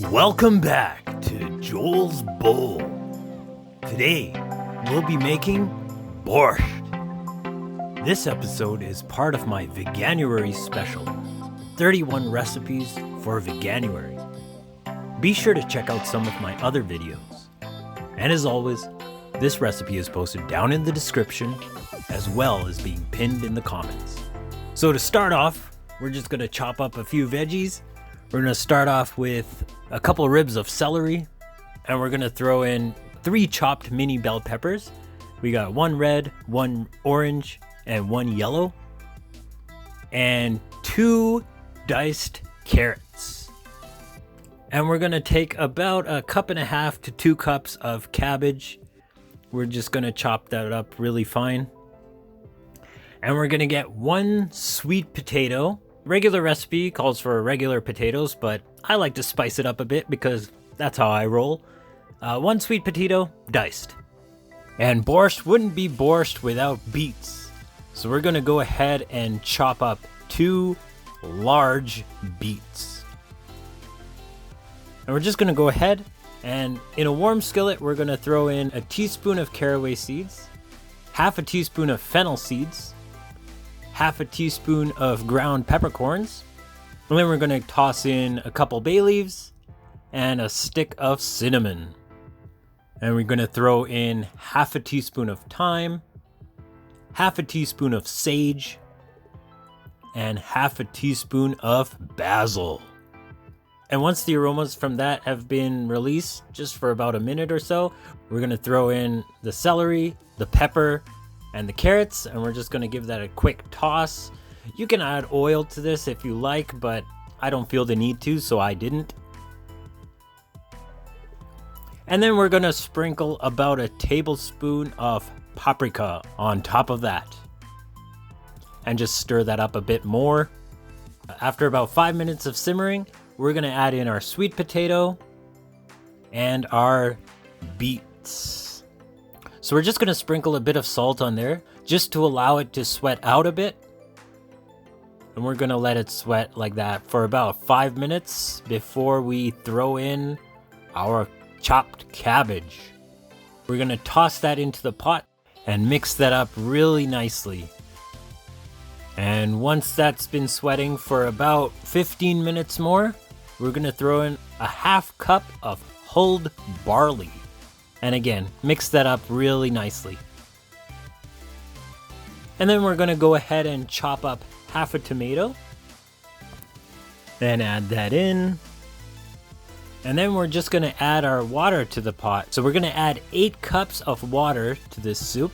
Welcome back to Joel's Bowl. Today, we'll be making borscht. This episode is part of my Veganuary special, 31 recipes for Veganuary. Be sure to check out some of my other videos. And as always, this recipe is posted down in the description, as well as being pinned in the comments. So to start off, we're just gonna chop up a few veggies. We're gonna start off with a couple ribs of celery, and we're gonna throw in 3 chopped mini bell peppers. We got 1 red, 1 orange, and 1 yellow, and 2 diced carrots. And we're gonna take about 1.5 to 2 cups of cabbage. We're just gonna chop that up really fine. And we're gonna get 1 sweet potato. Regular recipe calls for regular potatoes, but I like to spice it up a bit because that's how I roll. 1 sweet potato, diced. And borscht wouldn't be borscht without beets. So we're gonna go ahead and chop up 2 large beets. And we're just gonna go ahead and in a warm skillet, we're gonna throw in a teaspoon of caraway seeds, half a teaspoon of fennel seeds, half a teaspoon of ground peppercorns, and then we're going to toss in a couple bay leaves and a stick of cinnamon. And we're going to throw in half a teaspoon of thyme, half a teaspoon of sage, and half a teaspoon of basil. And once the aromas from that have been released, just for about a minute or so, we're going to throw in the celery, the pepper, and the carrots, and we're just going to give that a quick toss. You can add oil to this if you like, but I don't feel the need to, so I didn't. And then we're going to sprinkle about a tablespoon of paprika on top of that, and just stir that up a bit more. After about 5 minutes of simmering, we're going to add in our sweet potato and our beets. So we're just going to sprinkle a bit of salt on there just to allow it to sweat out a bit. And we're going to let it sweat like that for about 5 minutes before we throw in our chopped cabbage. We're going to toss that into the pot and mix that up really nicely. And once that's been sweating for about 15 minutes more, we're going to throw in a half cup of hulled barley. And again, mix that up really nicely. And then we're going to go ahead and chop up half a tomato. And add that in. And then we're just going to add our water to the pot. So we're going to add 8 cups of water to this soup.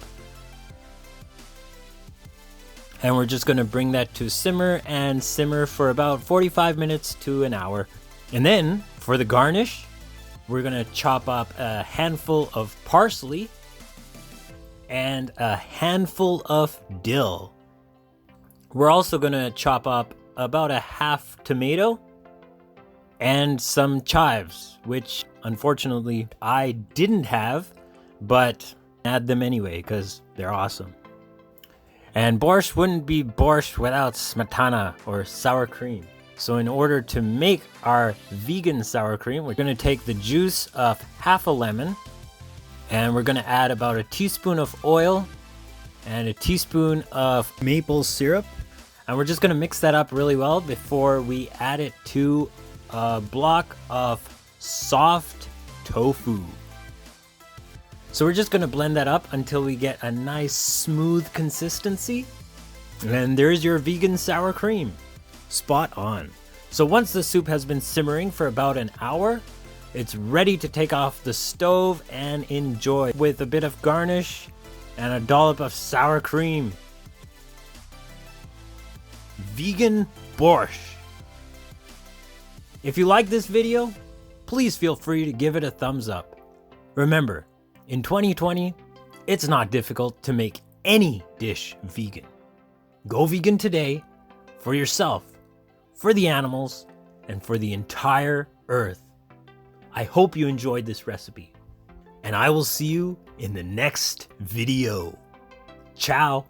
And we're just going to bring that to simmer and simmer for about 45 minutes to an hour. And then for the garnish, we're going to chop up a handful of parsley and a handful of dill. We're also going to chop up about a half tomato and some chives, which unfortunately I didn't have, but add them anyway because they're awesome. And borscht wouldn't be borscht without smetana or sour cream. So in order to make our vegan sour cream, we're going to take the juice of half a lemon, and we're going to add about a teaspoon of oil and a teaspoon of maple syrup. And we're just going to mix that up really well before we add it to a block of soft tofu. So we're just going to blend that up until we get a nice smooth consistency. And there's your vegan sour cream. Spot on. So once the soup has been simmering for about an hour, it's ready to take off the stove and enjoy with a bit of garnish and a dollop of sour cream. Vegan borscht. If you like this video, please feel free to give it a thumbs up. Remember, in 2020, it's not difficult to make any dish vegan. Go vegan today for yourself, for the animals, and for the entire earth. I hope you enjoyed this recipe, and I will see you in the next video. Ciao.